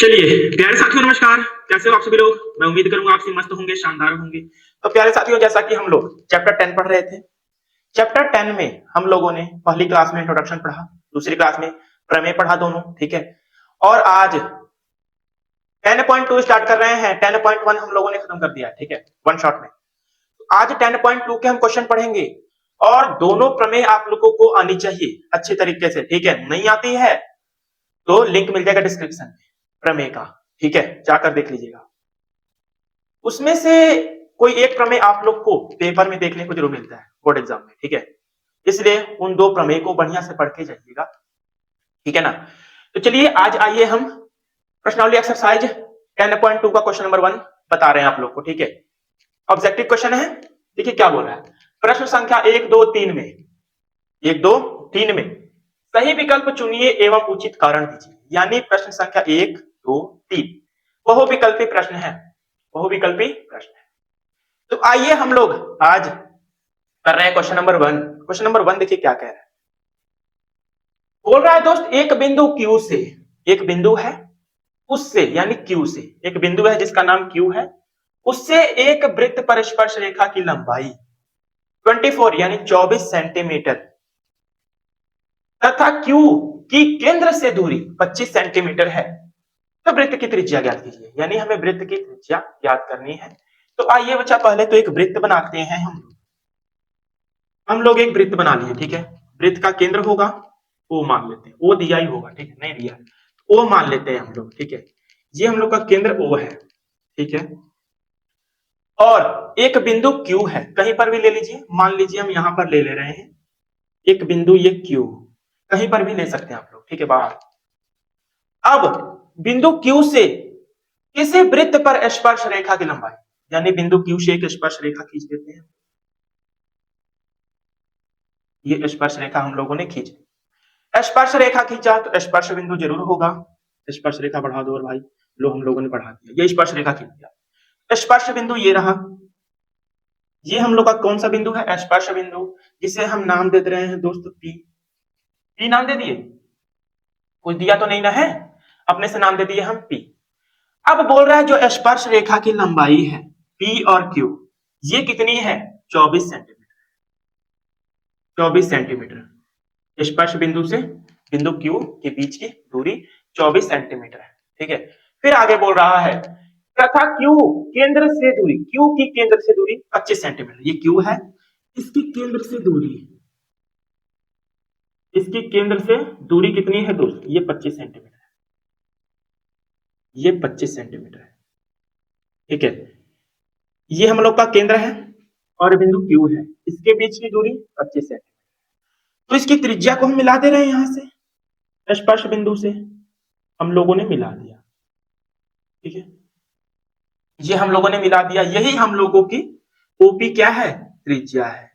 चलिए प्यारे साथियों नमस्कार। कैसे हो आप सभी लोग? मैं उम्मीद करूंगा आप सभी मस्त होंगे, शानदार होंगे। तो प्यारे साथियों, जैसा कि हम लोग चैप्टर 10 पढ़ रहे थे, चैप्टर 10 में हम लोगों ने पहली क्लास में इंट्रोडक्शन पढ़ा, दूसरी क्लास में प्रमेय पढ़ा दोनों, ठीक है। और आज 10.2 स्टार्ट कर रहे हैं। 10.1 हम लोगों ने खत्म कर दिया, ठीक है, वन शॉट में। आज 10.2 के हम क्वेश्चन पढ़ेंगे और दोनों प्रमेय आप लोगों को आनी चाहिए अच्छे तरीके से, ठीक है। नहीं आती है तो लिंक मिल जाएगा डिस्क्रिप्शन में प्रमेय का, ठीक है, जाकर देख लीजिएगा। उसमें से कोई एक प्रमेय आप लोग को पेपर में देखने को जरूर मिलता है बोर्ड एग्जाम में, ठीक है। इसलिए उन दो प्रमेय को बढ़िया से पढ़ के जाइएगा, ठीक है ना। तो चलिए आज आइए हम प्रश्नावली एक्सरसाइज 10.2 का क्वेश्चन नंबर 1 बता रहे हैं आप लोग को, ठीक है। ऑब्जेक्टिव क्वेश्चन है। देखिए क्या बोल रहा है। प्रश्न संख्या 1 2 3 में 1 2 3 में सही विकल्प चुनिए एवं उचित कारण दीजिए। यानी प्रश्न संख्या 1 2 3 बहुविकल्पी प्रश्न है, बहुविकल्पी प्रश्न है। तो आइए हम लोग आज कर रहे हैं क्वेश्चन नंबर 1। क्वेश्चन नंबर 1 देखिए क्या कह रहा है। बोल रहा है दोस्त, एक बिंदु Q से, एक बिंदु है उससे, यानी Q से एक बिंदु है जिसका नाम Q है, उससे एक वृत्त पर स्पर्श रेखा की लंबाई 24 यानी 24 सेंटीमीटर तथा Q की केंद्र से दूरी 25 सेंटीमीटर है, तो वृत्त की त्रिज्या ज्ञात कीजिए। यानी हमें वृत्त की त्रिज्या ज्ञात करनी है। तो आइए बच्चा पहले तो एक वृत्त बनाते हैं। हम लोग एक वृत्त बना लिए, ठीक है। वृत्त का केंद्र होगा O मान लेते हैं, O दिया ही होगा, ठीक है, नहीं दिया O मान लेते हैं हम लोग, ठीक है। ये हम लोग का केंद्र O है, ठीक है। और एक बिंदु Q है, कहीं पर भी ले लीजिए, मान लीजिए हम यहां पर ले ले रहे हैं एक बिंदु, ये Q कहीं पर भी ले सकते हैं आप लोग, ठीक है, बाहर। अब बिंदु Q से किसी वृत्त पर स्पर्श रेखा की लंबाई, यानी बिंदु Q से एक स्पर्श रेखा खींच देते हैं। ये स्पर्श रेखा हम लोगों ने खींच, स्पर्श रेखा खींचा तो स्पर्श बिंदु जरूर होगा। स्पर्श रेखा बढ़ा दो और भाई लो, हम लोगों ने बढ़ा दिया, ये स्पर्श रेखा खींच दिया। स्पर्श बिंदु ये रहा, ये हम लोग का कौन सा बिंदु है? स्पर्श बिंदु, जिसे हम नाम दे रहे हैं दोस्त P। P नाम दे दिए, कुछ दिया तो नहीं ना है, अपने से नाम दे दिए हम P। अब बोल रहा है जो स्पर्श रेखा की लंबाई है P और Q, ये कितनी है? 24 सेंटीमीटर। 24 सेंटीमीटर स्पर्श बिंदु से बिंदु Q के बीच की दूरी 24 सेंटीमीटर है, ठीक है। फिर आगे बोल रहा है तथा Q केंद्र से दूरी, Q की केंद्र से दूरी 25 सेंटीमीटर। ये Q है, इसकी केंद्र से दूरी, इसकी केंद्र से दूरी कितनी है दोस्त? ये 25 सेंटीमीटर है, ये 25 सेंटीमीटर है, ठीक है। ये हम लोग का केंद्र है और बिंदु Q है, इसके बीच की दूरी 25 सेंटीमीटर। तो इसकी त्रिज्या को हम मिला दे रहे हैं, यहां से स्पर्श बिंदु से हम लोगों ने मिला दिया, ठीक है। ये हम लोगों ने मिला दिया, यही हम लोगों की ओपी क्या है? त्रिज्या है।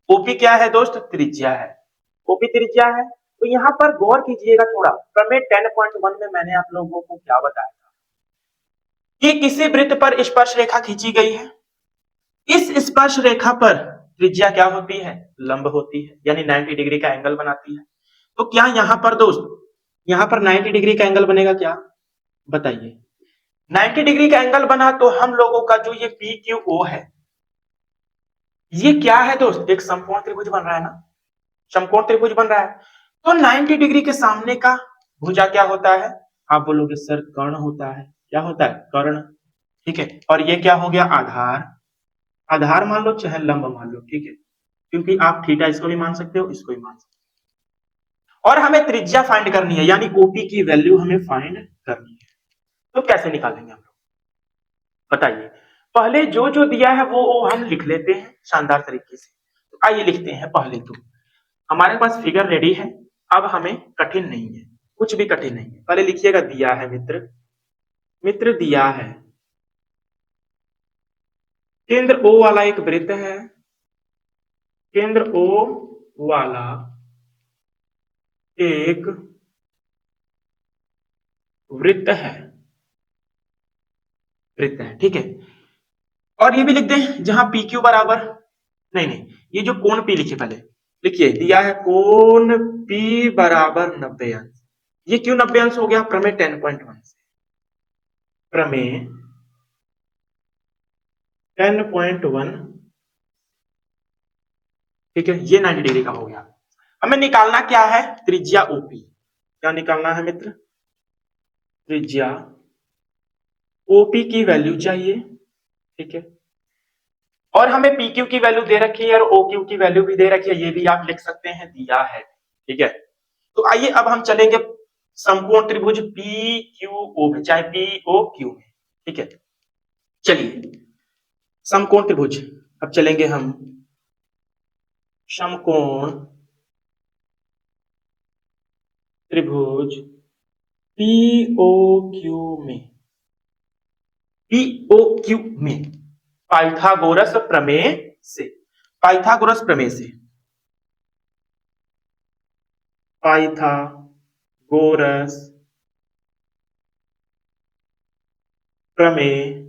ओपी क्या है दोस्त? त्रिज्या है। ओपी त्रिज्या है। तो यहां पर गौर कीजिएगा थोड़ा, प्रमेय 10.1 में मैंने आप लोगों को क्या बताया था कि किसी वृत्त पर स्पर्श रेखा खींची गई है, इस स्पर्श रेखा पर त्रिज्या क्या होती है? लंब होती है, यानी 90 डिग्री का एंगल बनाती है। तो क्या यहां पर दोस्त, यहां पर 90 डिग्री का एंगल बनेगा क्या? बताइए। 90 डिग्री का एंगल बना तो हम लोगों का जो ये PQO है, ये क्या है दोस्त? एक समकोण त्रिभुज बन रहा है ना, समकोण त्रिभुज बन रहा है। तो 90 डिग्री के सामने का भुजा क्या होता है? आप बोलोगे सर कर्ण होता है। क्या होता है? कर्ण, ठीक है। और ये क्या हो गया? आधार। आधार मान लो चाहे लंब मान लो, ठीक है, क्योंकि आप थीटा इसको भी मान सकते हो, इसको भी मान सकते हो। और हमें त्रिज्या फाइंड करनी है, यानी ओपी की वैल्यू हमें फाइंड करनी है। तो कैसे निकालेंगे हम लोग? बताइए। पहले जो जो दिया है वो हम लिख लेते हैं शानदार तरीके से। तो आइए लिखते हैं। पहले तो हमारे पास फिगर रेडी है, अब हमें कठिन नहीं है, कुछ भी कठिन नहीं है। पहले लिखिएगा दिया है मित्र, मित्र दिया है केंद्र O वाला एक वृत्त है, केंद्र O वाला एक वृत्त है, वृत्त है, ठीक है। और ये भी लिख दें जहां PQ बराबर, नहीं नहीं, ये जो कोण P लिखे पहले लिखिए, दिया है कोण P बराबर 90 अंश। ये क्यों 90 अंश हो गया? प्रमेय 10.1 से। प्रमेय 10.1, ठीक है, ये 90 डिग्री का हो गया। हमें निकालना क्या है, त्रिज्या ओपी। क्या निकालना है मित्र, त्रिज्या ओपी की वैल्यू चाहिए, ठीक है। और हमें पीक्यू की वैल्यू दे रखी है और ओक्यू की वैल्यू भी दे रखी है, ये भी आप लिख सकते हैं, दिया है, ठीक है। तो आइए अब हम चलेंगे समकोण त्रिभुज पी क्यू ओ में, चाहे पी ओ क्यू में, ठीक है। चलिए समकोण त्रिभुज, अब चलेंगे हम समकोण त्रिभुज पीओक्यू में, पीओक्यू में पाइथागोरस प्रमेय से, पाइथागोरस प्रमेय से, पाइथागोरस प्रमेय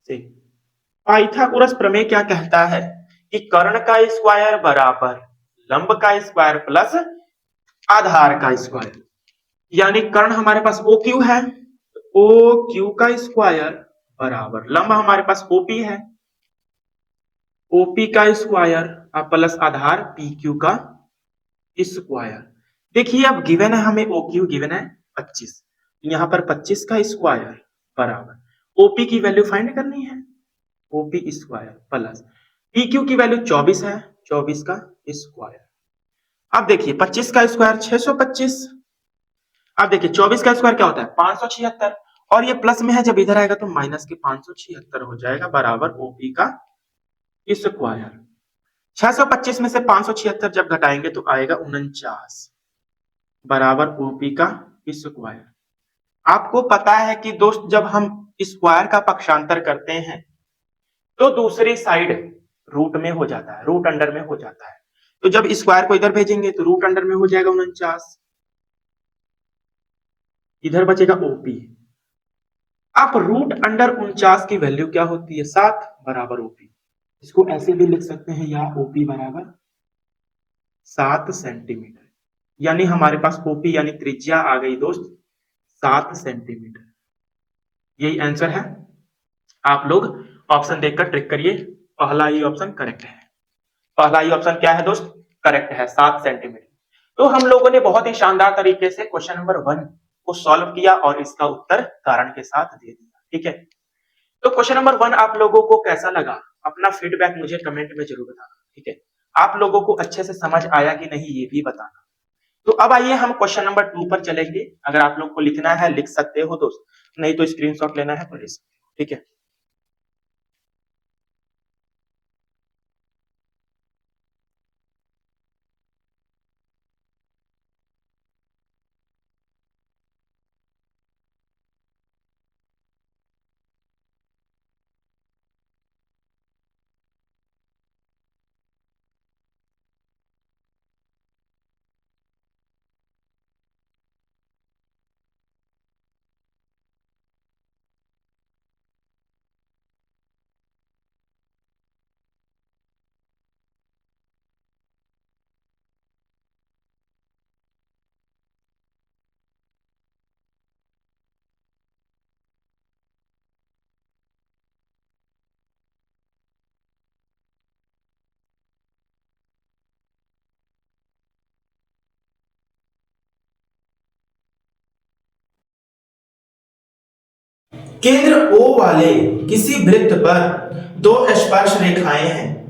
से। पाइथागोरस प्रमेय क्या कहता है कि कर्ण का स्क्वायर बराबर लंब का स्क्वायर प्लस आधार का स्क्वायर, यानी कर्ण हमारे पास ओ क्यू है, ओ क्यू का स्क्वायर बराबर लंब हमारे पास ओपी है, ओपी का स्क्वायर प्लस आधार पी क्यू का स्क्वायर। देखिए अब गिवन है हमें ओ क्यू गिवन है 25, यहां पर 25 का स्क्वायर बराबर ओपी की वैल्यू फाइंड करनी है, OP square plus P Q की वैल्यू 24 है, 24 का स्क्वायर। अब देखिए 25 का स्क्वायर 625, अब देखिए 24 का स्क्वायर क्या होता है 576, और ये प्लस में है, जब इधर आएगा तो माइनस के 576 हो जाएगा बराबर ओपी का स्क्वायर। 625 में से 576 जब घटाएंगे तो आएगा 49 बराबर ओपी का स्क्वायर। आपको पता है कि दोस्त जब हम स्क्वायर का पक्षांतर करते हैं तो दूसरी साइड रूट में हो जाता है, रूट अंडर में हो जाता है, तो जब स्क्वायर को इधर भेजेंगे तो रूट अंडर में हो जाएगा 49, इधर बचेगा ओपी। अब रूट अंडर 49 की वैल्यू क्या होती है 7 बराबर ओपी, इसको ऐसे भी लिख सकते हैं, या ओपी बराबर 7 सेंटीमीटर, यानी हमारे पास ओपी यानी त्रिज्या आ गई दोस्त 7 सेंटीमीटर। यही आंसर है, आप लोग ऑप्शन देखकर ट्रिक करिए, पहला ही ऑप्शन करेक्ट है, पहला ही ऑप्शन क्या है दोस्त, करेक्ट है 7 सेंटीमीटर। तो हम लोगों ने बहुत ही शानदार तरीके से क्वेश्चन नंबर 1 को सॉल्व किया और इसका उत्तर कारण के साथ दे दिया, ठीक है। तो क्वेश्चन नंबर 1 आप लोगों को कैसा लगा, अपना फीडबैक मुझे कमेंट में जरूर बताना, ठीक है। आप लोगों को अच्छे से समझ आया कि नहीं ये भी बताना। तो अब आइए हम क्वेश्चन नंबर 2 पर चलेंगे, अगर आप लोग को लिखना है लिख सकते हो दोस्त, नहीं तो स्क्रीनशॉट लेना है तो ले सकते हो, ठीक है। केंद्र O वाले किसी वृत्त पर दो स्पर्श रेखाएं हैं,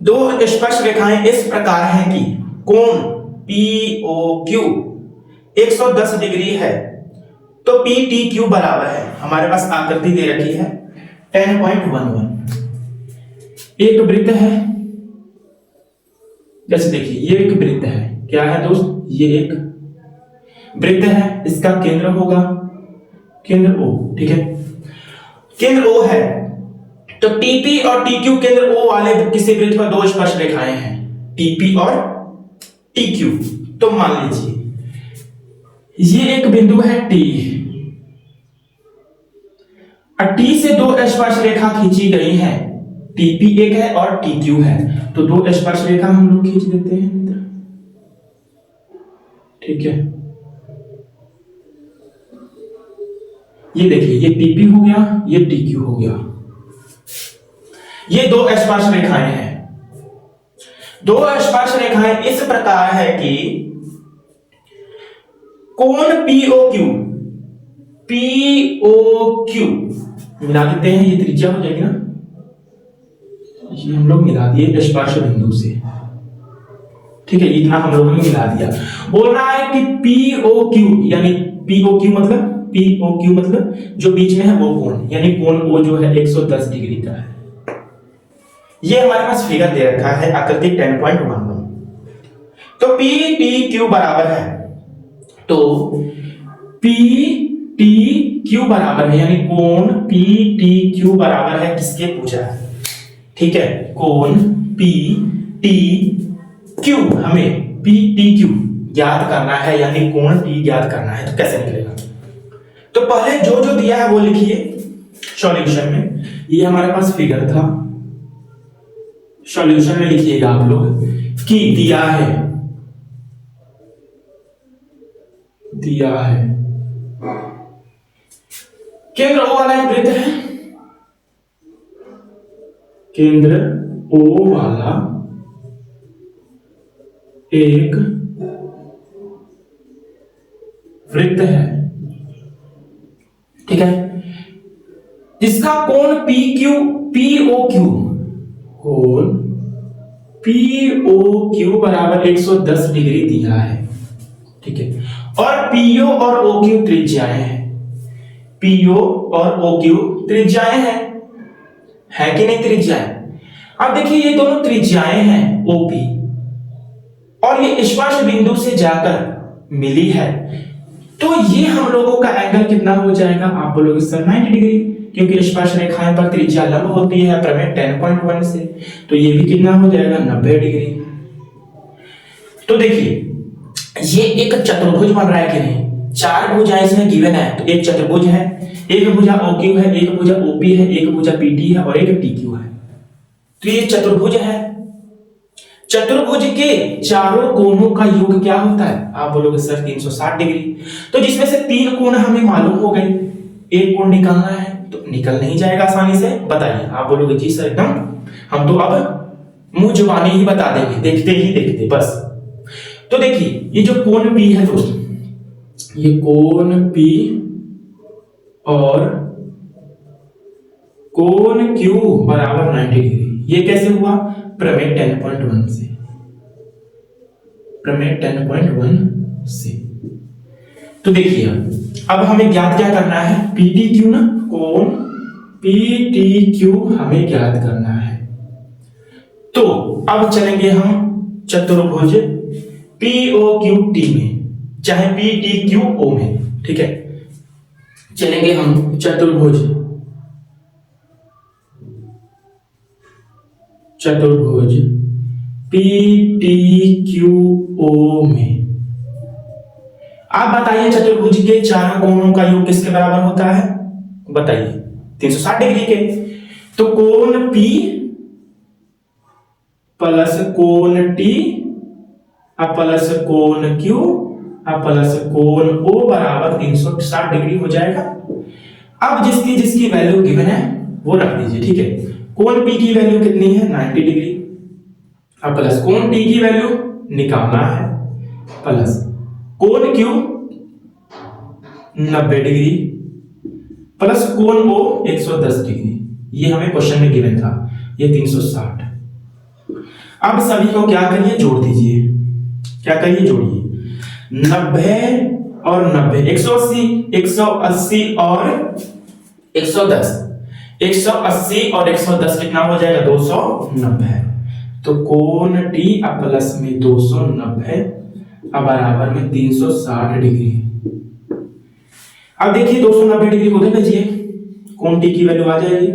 दो स्पर्श रेखाएं इस प्रकार हैं कि कोण POQ 110 डिग्री है, तो PTQ बराबर है, हमारे पास आकृति दे रखी है 10.11। एक वृत्त है, जैसे देखिए ये एक वृत्त है, क्या है दोस्त, ये एक वृत्त है, इसका केंद्र होगा केंद्र O, ठीक है, केंद्र O है, तो TP और TQ केंद्र O वाले किसी वृत्त पर दो स्पर्श रेखाएं हैं, TP और TQ। तो मान लीजिए ये एक बिंदु है T, और T से दो स्पर्श रेखा खींची गई है, TP एक है और TQ है, तो दो स्पर्श रेखा हम लोग खींच देते हैं, ठीक है। ये देखिए, ये टीपी हो गया, ये टीक्यू हो गया। ये दो स्पर्श रेखाएं हैं। दो स्पर्श रेखाएं इस प्रकार है कि कोण पीओक्यू, पीओक्यू मिला देते हैं, ये त्रिज्या हो जाएगी ना, ये हम लोग मिला दिए स्पर्श बिंदु से, ठीक है, इतना हम लोगों ने मिला दिया। बोल रहा है कि पीओक्यू, यानी पीओक्यू मतलब जो बीच में है वो कोण, यानी कोण ओ जो है 110 डिग्री का है। ये हमारे पास फिगर दे रखा है आकृति 10.1 में। तो पी टी क्यू बराबर है, तो पी टी क्यू बराबर है, यानी कोण पी टी क्यू बराबर है किसके, पूछा है, ठीक है, कोण पी टी क्यू, हमें पी टी क्यू ज्ञात करना है, यानी कोण टी ज्ञात करना है। तो कैसे निकलेगा, तो पहले जो जो दिया है वो लिखिए सॉल्यूशन में। ये हमारे पास फिगर था, सॉल्यूशन में लिखिएगा आप लोग कि दिया है केंद्र ओ वाला एक वृत्त है, केंद्र ओ वाला एक वृत्त है, ठीक है, जिसका कोण पीक्यू पीओक्यू, कोण पीओक्यू बराबर 110 डिग्री दिया है, ठीक है, और पीओ और ओक्यू त्रिज्याएं हैं, पीओ और ओक्यू त्रिज्याएं हैं, है कि नहीं त्रिज्याएं। अब देखिए ये दोनों त्रिज्याएं हैं ओपी, और ये स्पर्श बिंदु से जाकर मिली है, तो ये हम लोगों का एंगल कितना हो जाएगा, आप बोलोगे सर 90 डिग्री, क्योंकि स्पर्श रेखाएं पर त्रिज्या लंब होती है प्रमेय 10.1 से, तो ये भी कितना हो जाएगा 90 डिग्री। तो देखिए ये एक चतुर्भुज बन रहा है कि नहीं, चार भुजाएं इसमें गिवन है, तो एक चतुर्भुज है, एक भुजा ओक्यू है, एक भुजा ओपी है, एक भुजा पीटी है और एक टीक्यू है, तो ये चतुर्भुज है। चतुर्भुज के चारों कोणों का योग क्या होता है, आप बोलोगे सर 360 डिग्री, तो जिसमें से तीन कोण हमें मालूम हो गए, एक कोण निकालना है, तो निकल नहीं जाएगा आसानी से, बताइए। आप बोलोगे जी सर एकदम, हम तो अब मुंह जुबानी ही बता देंगे, देखते ही देखते बस। तो देखिए ये जो कोण P है दोस्तों, ये कोण P और कोण Q बराबर 90 डिग्री, ये कैसे हुआ, प्रमेय 10.1 से, प्रमेय 10.1 से। तो देखिए अब हमें ज्ञात क्या करना है, PTQ ना, कोण PTQ हमें ज्ञात करना है। तो अब चलेंगे हम चतुर्भुज POQT में, चाहे PTQO में, ठीक है, चलेंगे हम चतुर्भुज PTQO में। आप बताइए चतुर्भुज के चारों कोणों का योग किसके बराबर होता है, बताइए 360 डिग्री के। तो कोण P प्लस कोण T प्लस कोण Q प्लस कोण O बराबर 360 डिग्री हो जाएगा। अब जिसकी जिसकी वैल्यू गिवन है वो रख दीजिए, ठीक है। कोण P की वैल्यू कितनी है, 90 डिग्री, प्लस कोण T की वैल्यू निकालना है, प्लस कोण Q 90 डिग्री, प्लस कोण O 110 डिग्री, ये हमें क्वेश्चन में गिवन था, ये 360। अब सभी को क्या करिए, जोड़ दीजिए, क्या करिए, जोड़िए, 90 और 90, 180, 180 और 110, 180 और 110 कितना हो जाएगा, 290। तो कोण T प्लस में 290 बराबर में 360 डिग्री। अब देखिए 290 डिग्री उधर भेजिए, कोण T की वैल्यू आ जाएगी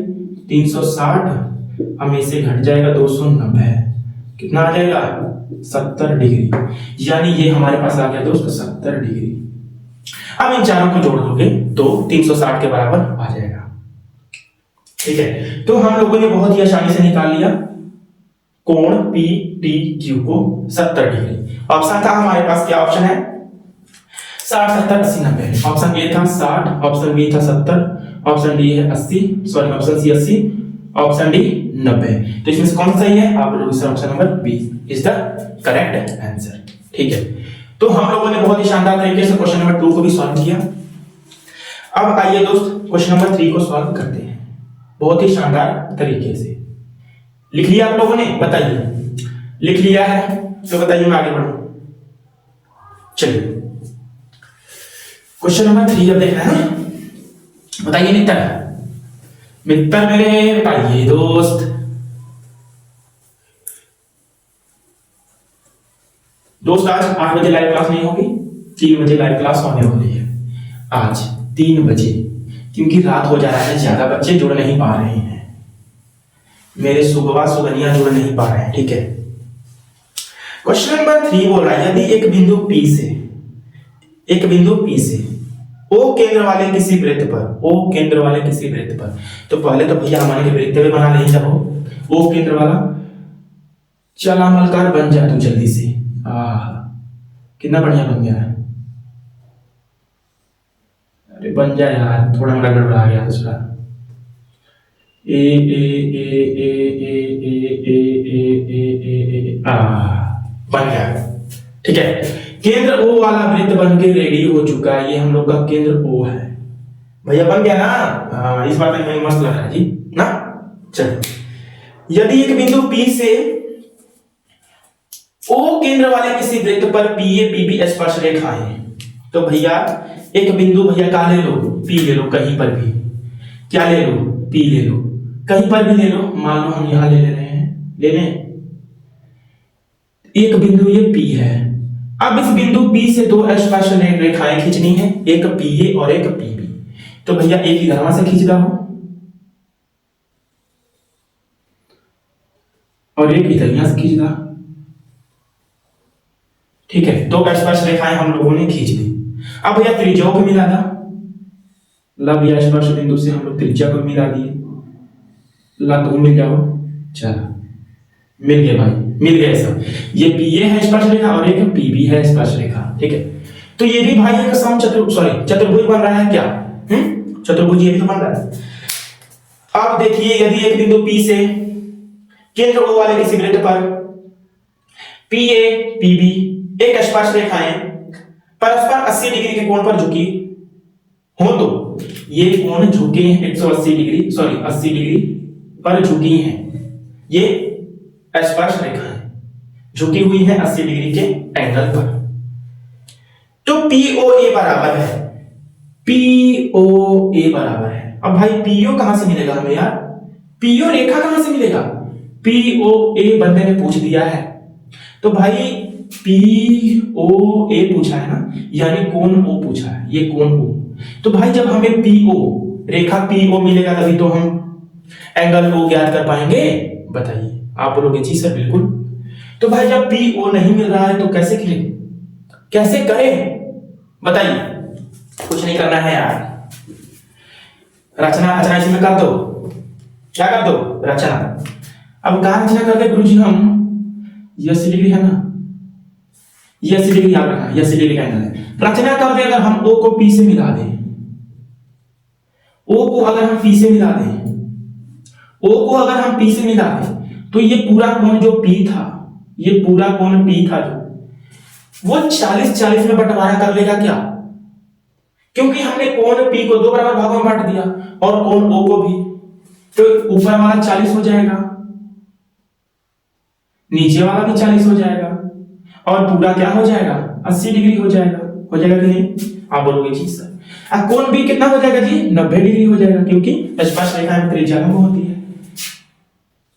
360, हमें इसे घट जाएगा 290, कितना आ जाएगा 70 डिग्री, यानी ये हमारे पास आ गया दोस्तों 70 डिग्री। अब इन चारों को जोड़ दोगे तो 360 के बराबर आ जाएगा, ठीक है। तो हम लोगों ने बहुत ही आसानी से निकाल लिया कोण PTQ को 70 डिग्री। ऑप्शन था हमारे पास, क्या ऑप्शन है, 60 70 80 90। ऑप्शन ए था 60, ऑप्शन बी था 70, ऑप्शन डी है 80, sorry option C 80, option D 90। तो इसमें से कौन सा सही है? आप लोग इसका option number B is the correct answer. ठीक है, तो हम लोगों ने बहुत ही शानदार तरीके से क्वेश्चन नंबर 2 को भी सॉल्व किया। अब आइए दोस्त क्वेश्चन नंबर 3 को सॉल्व करते हैं बहुत ही शानदार तरीके से। लिख लिया आप लोगों ने? बताइए। लिख लिया है तो बताइए, मैं आगे बढ़ूं। चलिए क्वेश्चन नंबर 3 अब देखना है ना। बताइए मित्र, मित्र मेरे बताइए दोस्त। दोस्त आज 8 बजे लाइव क्लास नहीं होगी, 3 बजे लाइव क्लास होने वाली है आज 3 बजे, क्योंकि रात हो जा रहा है, ज्यादा बच्चे जुड़ नहीं पा रहे हैं, मेरे सुगवा सुगनिया जुड़ नहीं पा रहे हैं। ठीक है, क्वेश्चन नंबर 3 बोल रहा है यदि एक बिंदु P से O केंद्र वाले किसी वृत्त पर, तो पहले तो भैया हमारे वृत्त भी बना लें। जब O केंद्र वाला, चला मलकार बन जा तू जल्दी से। कितना बढ़िया बन गया है, अरे बन जा यार, थोड़ा मेरा गड़बड़ा गया दूसरा। ए ए ए ए ए ए ए ए ए ए बन गया। ठीक है, केंद्र O वाला वृत्त बन के रेडी हो चुका है। ये हम लोग का केंद्र O है भैया, बन गया ना। इस बात में मस्त लग रहा है जी ना। चलो, यदि एक बिंदु P से O केंद्र वाले किसी वृत्त पर PA PB स्पर्श रेखा है, तो भैया एक बिंदु भैया क्या ले लो? P ले लो, कहीं पर भी। क्या ले लो? P ले लो, कहीं पर भी ले लो। मान लो हम यहां ले रहे हैं, ले लें। एक बिंदु ये P है। अब इस बिंदु P से 2 स्पर्श रेखाएं खींचनी है, एक PA और एक PB। तो भैया एक ही धर्मा से खींच रहा हो और एक इधर से खींच रहा। ठीक है, 2 स्पर्श रेखाएं हम लोगों ने खींच दी। अब भैया त्रिज्या को मिला था, लब या स्पर्श बिंदु से हम लोग त्रिज्या को मिला दिए। ला तुम मिल जाओ, चलो मिल गए भाई, मिल गए सब। ये PA है स्पर्श रेखा और एक PB है स्पर्श रेखा। ठीक है, तो ये भी भाई एक चतुर्भुज बन रहा है क्या? चतुर्भुज ये भी तो बन रहा है। अब देखिए, यदि एक बिंदु P से केंद्र O वाले किसी वृत्त पर PA PB एक स्पर्श रेखाएं परस्पर 80 डिग्री के कोण पर झुकी हो, तो ये कोण झुके हैं 180 डिग्री, सॉरी 80 डिग्री पर झुकी हैं। ये स्पर्श रेखाएं झुकी हुई है 80 डिग्री के एंगल पर। तो POA बराबर है, POA बराबर है। अब भाई PO कहां से मिलेगा हमें यार? PO रेखा कहां से मिलेगा? POA बंदे ने पूछ दिया है, तो भाई POA पूछा है ना, यानी कोण O पूछा है, ये कोण O। तो भाई जब हमें PO रेखा PO मिलेगा तभी तो हम एंगल O ज्ञात कर पाएंगे। बताइए आप बोलोगे जी सर बिल्कुल। तो भाई जब PO नहीं मिल रहा है तो कैसे करें? बताइए। कुछ नहीं करना है यार, रचना इसमें कर दो। क्या कर दो? रचना। अब कहा रचना करते गुरुजी हम? ये 80 डिग्री है ना, ये 80 डिग्री याद रखना, ये 80 डिग्री का एंगल है। रचना कर दे, अगर हम O को P से मिला दें, O को अगर हम P से मिला दें, तो ये पूरा कोण जो P था, ये पूरा कोण P था जो, वो 40-40 में बंटवारा कर लेगा क्या? क्योंकि हमने कोण P को 2 बराबर भागों में बांट दिया और कोण O को भी, तो ऊपर वाला 40 हो जाएगा, नीचे वाला भी 40 हो जाएगा और पूरा क्या हो जाएगा? 80 डिग्री हो जाएगा कि नहीं? आप बोलोगे जी सर। कोण B कितना हो जाएगा जी? 90 डिग्री हो जाएगा, क्योंकि स्पर्श रेखा में त्रिज्या कम होती है।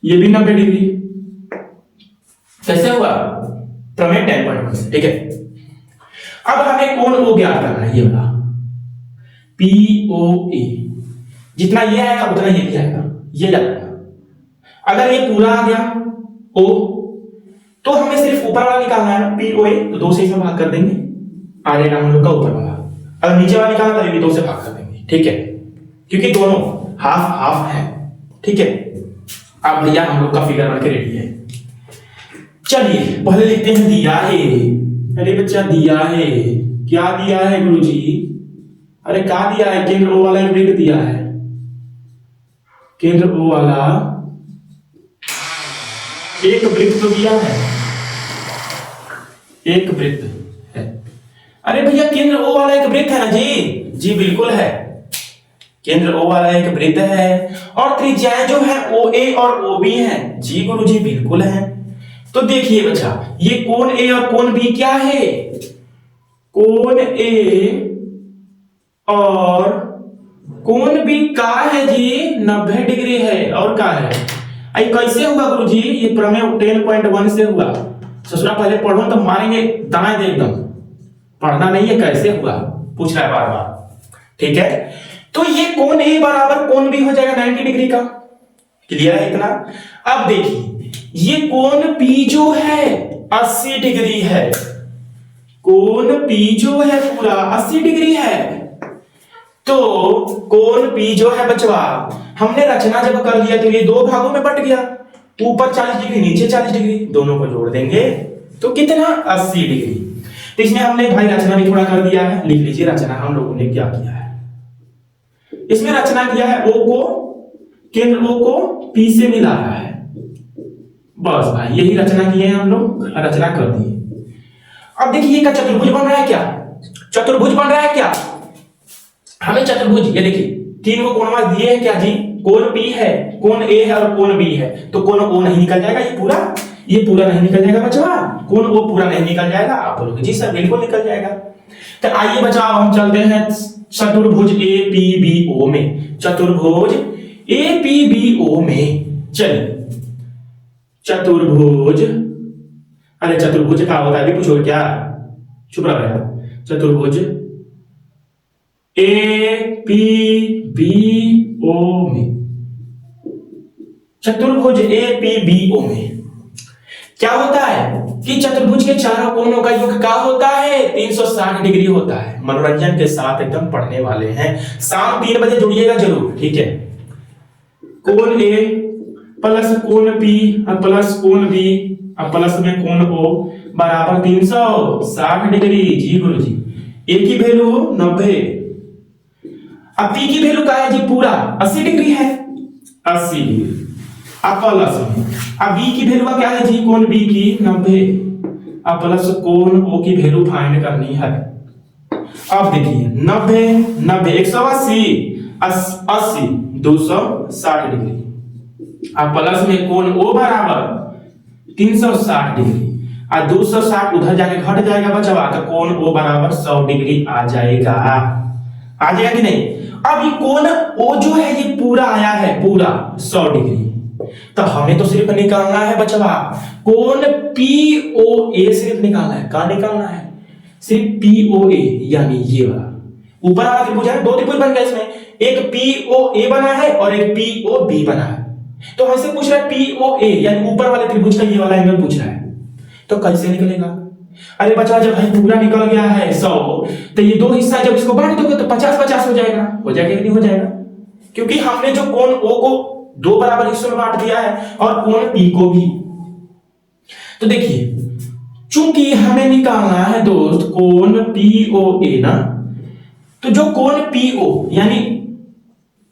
ये भी 90 डिग्री। कैसे हुआ? प्रमेय 10.1 से। ठीक है, अब हमें कोण O ज्ञात करना है, ये वाला POA। जितना ये आएगा उतना ये भी आएगा, ये जाएगा। अगर ये पूरा आ गया O, तो हमें सिर्फ ऊपर वाला निकालना है ना, POA, तो 2 से इसमें भाग कर देंगे, आ जाएगा हम लोग का ऊपर वाला। अगर नीचे वाला निकालना तो ये भी 2 से भाग कर देंगे। ठीक है, क्योंकि दोनों हाफ हाफ है। ठीक है, अब भैया हम लोग का फिगर बन के रेडी है। चलिए पहले लिखते हैं दिया है। अरे बच्चा दिया है, क्या दिया है गुरुजी? अरे क्या दिया है? केंद्र ओ वाला एक वृत्त दिया है, केंद्र ओ वाला एक वृत्त तो दिया है, एक वृत्त है। अरे भैया केंद्र ओ वाला एक वृत्त है ना जी? जी बिल्कुल है, केंद्र ओ वाला एक वृत्त है और त्रिज्याएं जो है ओ ए और ओ बी है। जी गुरुजी बिल्कुल है। तो देखिए बच्चा, ये कोण ए और कोण बी क्या है? कोण ए और कोण बी का है जी? 90 डिग्री है। और का है? आई कैसे हुआ गुरुजी? ये प्रमेय 10.1 से हुआ। ससुरा पहले पढ़ो तो मारेंगे दाएं दे एकदम, पढ़ना नहीं है। कैसे हुआ पूछ रहा है बार बार, ठीक है। तो ये कोण ए बराबर कोण बी हो जाएगा 90 डिग्री का। क्लियर है इतना? अब देखिए ये कोण पी जो है 80 डिग्री है, कोण पी जो है पूरा 80 डिग्री है। तो कोण पी जो है बचवा, हमने रचना जब कर लिया तो ये दो भागों में बट गया, ऊपर 40 डिग्री नीचे 40 डिग्री, दोनों को जोड़ देंगे तो कितना? 80 डिग्री। तो इसमें हमने भाई रचना भी थोड़ा कर दिया है, लिख लीजिए रचना हम लोगों ने क्या किया है। इसमें रचना किया है ओ को, केंद्र ओ को पी से मिलाया है, बस भाई यही रचना किए हैं हम लोग, रचना कर दिए। अब देखिए का चतुर्भुज बन रहा है क्या? चतुर्भुज बन रहा है क्या? हमें चतुर्भुज, ये देखिए तीन को कोण दिए हैं क्या जी? कोण पी है, कोण ए है और कोण बी है। तो कोण ओ नहीं निकल जाएगा, ये पूरा नहीं निकल जाएगा बच्चा, कोण ओ पूरा नहीं निकल जाएगा। आप बोलोगे जी सर बिल्कुल निकल जाएगा। तो आइए बच्चा अब हम चलते हैं चतुर्भुज ए पी बी ओ में, चतुर्भुज ए पी बी ओ में। चलिए चतुर्भुज, अरे चतुर्भुज क्या होता है अभी पूछो क्या? चुप रहा। चतुर्भुज ए पी बी ओ में, चतुर्भुज ए पी बी ओ में क्या होता है कि चतुर्भुज के चारों कोणों का योग क्या होता है? 360 डिग्री होता है। मनोरंजन के साथ एकदम पढ़ने वाले हैं, शाम 3 बजे जुड़िएगा जरूर, ठीक है। कोण ए प्लस कोण पी प्लस कोण बी प्लस में कोण ओ बराबर 360 डिग्री। जी गुरु जी, ए की वैल्यू 90, अब पी की वैल्यू क्या है जी? पूरा 80 डिग्री है, 80 डिग्री। अब प्लस में अब बी की वैल्यू क्या है जी? कोण बी की 90, अब प्लस कोण ओ की वैल्यू फाइंड करनी है। अब देखिए 90 90 180 80 260 डिग्री, अब प्लस में कोण ओ बराबर 360 डिग्री, और 260 उधर जाके घट जाएगा बचवा, तो कोण ओ बराबर 100 डिग्री आ जाएगा। आ जाएगा कि नहीं? अब ये कोण ओ जो है ये पूरा आया है, पूरा 100 डिग्री। तो हमें तो सिर्फ निकालना है बचवा कोण पी ओ ए, सिर्फ निकालना है। कहां निकालना है? सिर्फ पी ओ ए, यानी ये वाला ऊपर वाला त्रिभुज है, दो त्रिभुज बन गए इसमें, एक पी ओ ए बना है और एक पी ओ बी बना है। तो हमसे पूछ रहा है पी ओ ए, यानी ऊपर वाले त्रिभुज का ये वाला एंगल पूछ रहा है, तो कैसे निकलेगा? अरे बच्चा जब भाई पूरा निकल गया है 100, तो ये दो हिस्सा जब इसको बांट दोगे तो 50-50 हो जाएगा। हो जाएगा कि नहीं हो जाएगा? क्योंकि हमने जो कोण ओ को दो बराबर हिस्सों में बांट दिया है और कोण पी को भी। तो देखिए चूंकि हमें निकालना है दोस्त कोण पी ओ ए ना, तो जो कोण पी ओ यानी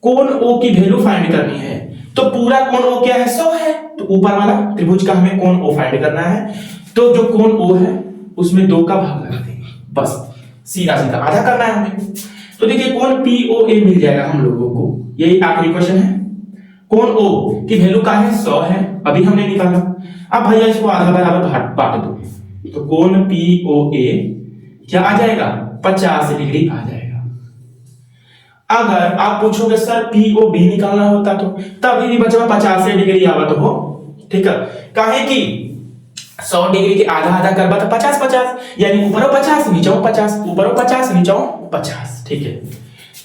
कोण ओ की वैल्यू फाइंड करनी है, तो पूरा कोण ओ क्या है? 100 है। तो ऊपर वाला त्रिभुज का हमें कोण ओ फाइंड करना है, तो जो कोण ओ है उसमें 2 का भाग लगा देंगे, बस सीधा सीधा आधा करना है हमें। तो देखिए कोण पी ओ ए मिल जाएगा हम लोगों को, यही आखिरी क्वेश्चन है। कोण ओ की वैल्यू का है 100 है, अभी हमने निकाला। अब भैया इसको आधा बराबर बांट दो, तो कोण पी ओ ए क्या आ जाएगा? 50 डिग्री आ जाएगा। अगर आप पूछोगे सर पी ओ बी निकालना होता तो तभी भी बचवा 50 डिग्री आवत हो, ठीक है। काहे कि 100 डिग्री के आधा आधा करबा तो 50-50, यानी ऊपरों 50 नीचों 50, ऊपरों 50 नीचों 50, ठीक है।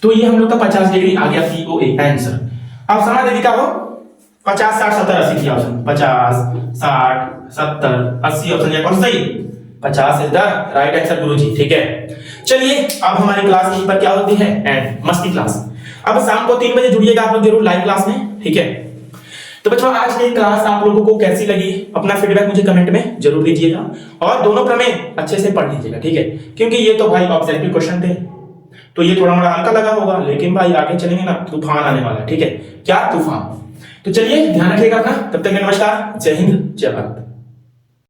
तो ये हम लोग का 50 डिग्री आ गया पी ओ ए आंसर। अब समझ दे क्या हो? 50 60 70 80 की ऑप्शन, 50 60 70 80 ऑप्शन या कौन सही? 50 इज द राइट आंसर गुरुजी, ठीक है। चलिए अब हमारी क्लास यहीं पर क्या होती है? एंड मस्ती क्लास। अब शाम को 3 बजे जुड़िएगा आप लोग जरूर लाइव क्लास में, ठीक है। तो बच्चों आज की क्लास आप लोगों को कैसी लगी, अपना फीडबैक मुझे कमेंट में जरूर दीजिएगा और दोनों प्रमेय अच्छे से पढ़ लीजिएगा, ठीक है। क्योंकि ये तो भाई ऑब्जेक्टिव क्वेश्चन थे, तो ये थोड़ा मोड़ा हल्का लगा होगा, लेकिन भाई आगे चलेंगे ना तूफान आने वाला है, ठीक है। क्या तूफान। तो चलिए ध्यान रखिएगा अपना, तब तक नमस्कार, जय हिंद, जय भारत।